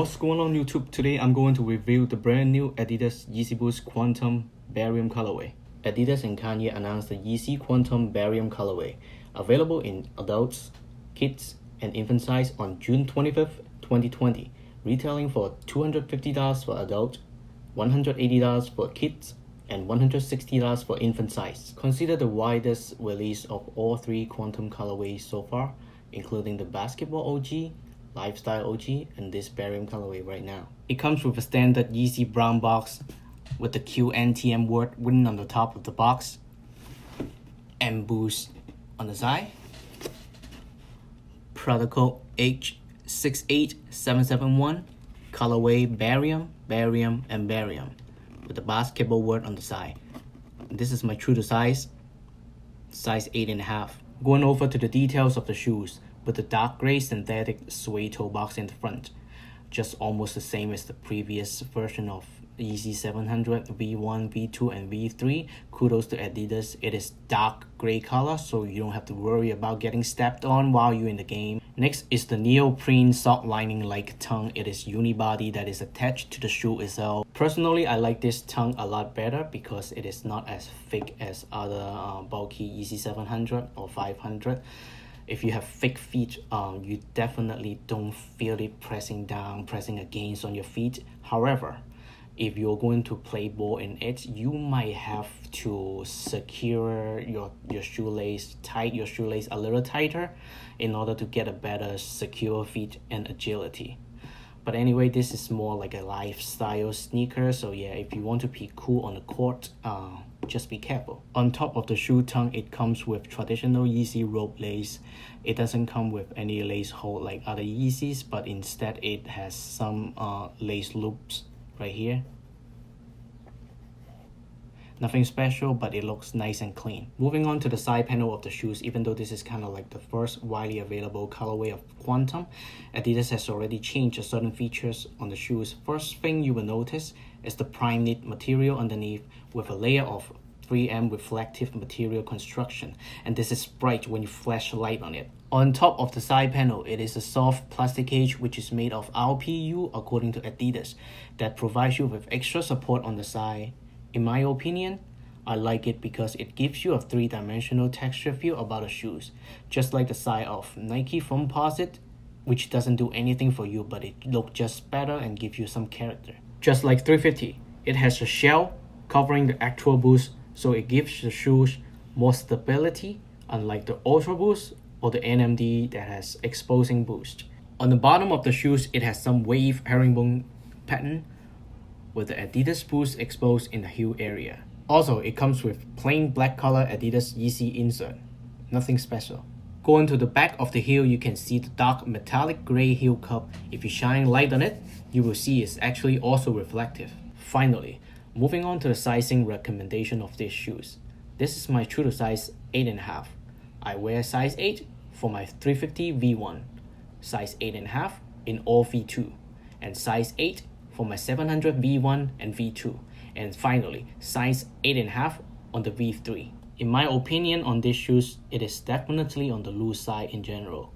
What's going on YouTube? Today I'm going to review the brand new Adidas Yeezy Boost Quantum Barium colorway. Adidas and Kanye announced the Yeezy Quantum Barium colorway, available in adults, kids, and infant size on June 25th, 2020, retailing for $250 for adult, $180 for kids, and $160 for infant size. Consider the widest release of all three Quantum colorways so far, including the Basketball OG, Lifestyle OG, and this Barium colorway right now. It comes with a standard Yeezy brown box with the QNTM word written on the top of the box and Boost on the side. Product code H68771, colorway Barium, Barium, and Barium, with the basketball word on the side. This is my true to size 8.5. Going over to the details of the shoes, with the dark gray synthetic suede toe box in the front, just almost the same as the previous version of Yeezy 700 V1, V2, and V3. Kudos to Adidas, it is dark gray color, so you don't have to worry about getting stepped on while you're in the game. Next is the neoprene sock lining like tongue. It is unibody that is attached to the shoe itself. Personally, I like this tongue a lot better because it is not as thick as other bulky Yeezy 700 or 500. If you have thick feet, you definitely don't feel it pressing against on your feet. However, if you're going to play ball in it, you might have to secure your shoelace, tight your shoelace a little tighter in order to get a better secure feet and agility. But anyway, this is more like a lifestyle sneaker, so yeah, if you want to be cool on the court, just be careful. On top of the shoe tongue, it comes with traditional Yeezy rope lace. It doesn't come with any lace hole like other Yeezys, but instead it has some lace loops right here. Nothing special, but it looks nice and clean. Moving on to the side panel of the shoes, even though this is kind of like the first widely available colorway of Quantum, Adidas has already changed certain features on the shoes. First thing you will notice is the prime knit material underneath with a layer of 3M reflective material construction, and this is bright when you flash light on it. On top of the side panel, it is a soft plastic cage which is made of RPU according to Adidas, that provides you with extra support on the side. In my opinion, I like it because it gives you a three-dimensional texture feel about the shoes, just like the side of Nike Foamposite, which doesn't do anything for you, but it looks just better and gives you some character. Just like 350, it has a shell covering the actual boost, so it gives the shoes more stability, unlike the Ultra Boost or the NMD that has exposing boost. On the bottom of the shoes, it has some wave herringbone pattern with the Adidas Boost exposed in the heel area. Also, it comes with plain black color Adidas Yeezy insert. Nothing special. Going to the back of the heel, you can see the dark metallic gray heel cup. If you shine light on it, you will see it's actually also reflective. Finally, moving on to the sizing recommendation of these shoes. This is my true to size 8.5. I wear size 8 for my 350 V1, size 8.5 in all V2, and size 8 for my 700 V1 and V2, and finally size 8.5 on the V3. In my opinion on these shoes, it is definitely on the loose side in general.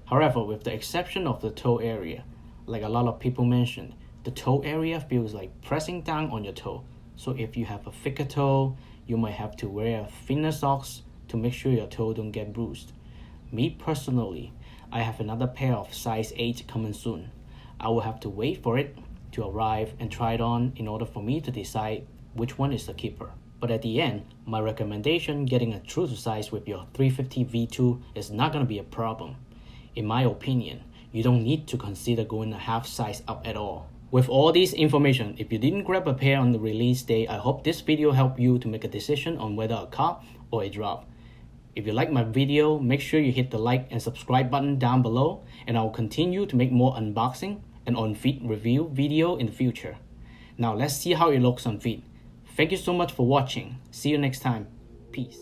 However, with the exception of the toe area, like a lot of people mentioned, the toe area feels like pressing down on your toe. So if you have a thicker toe, you might have to wear thinner socks to make sure your toe don't get bruised. Me personally, I have another pair of size 8 coming soon. I will have to wait for it to arrive and try it on in order for me to decide which one is the keeper. But at the end, my recommendation, getting a true to size with your 350 V2 is not going to be a problem. In my opinion, you don't need to consider going a half size up at all. With all this information, if you didn't grab a pair on the release day, I hope this video helped you to make a decision on whether a cop or a drop. If you like my video, make sure you hit the like and subscribe button down below, and I will continue to make more unboxing and on-feet review video in the future. Now let's see how it looks on feet. Thank you so much for watching. See you next time. Peace.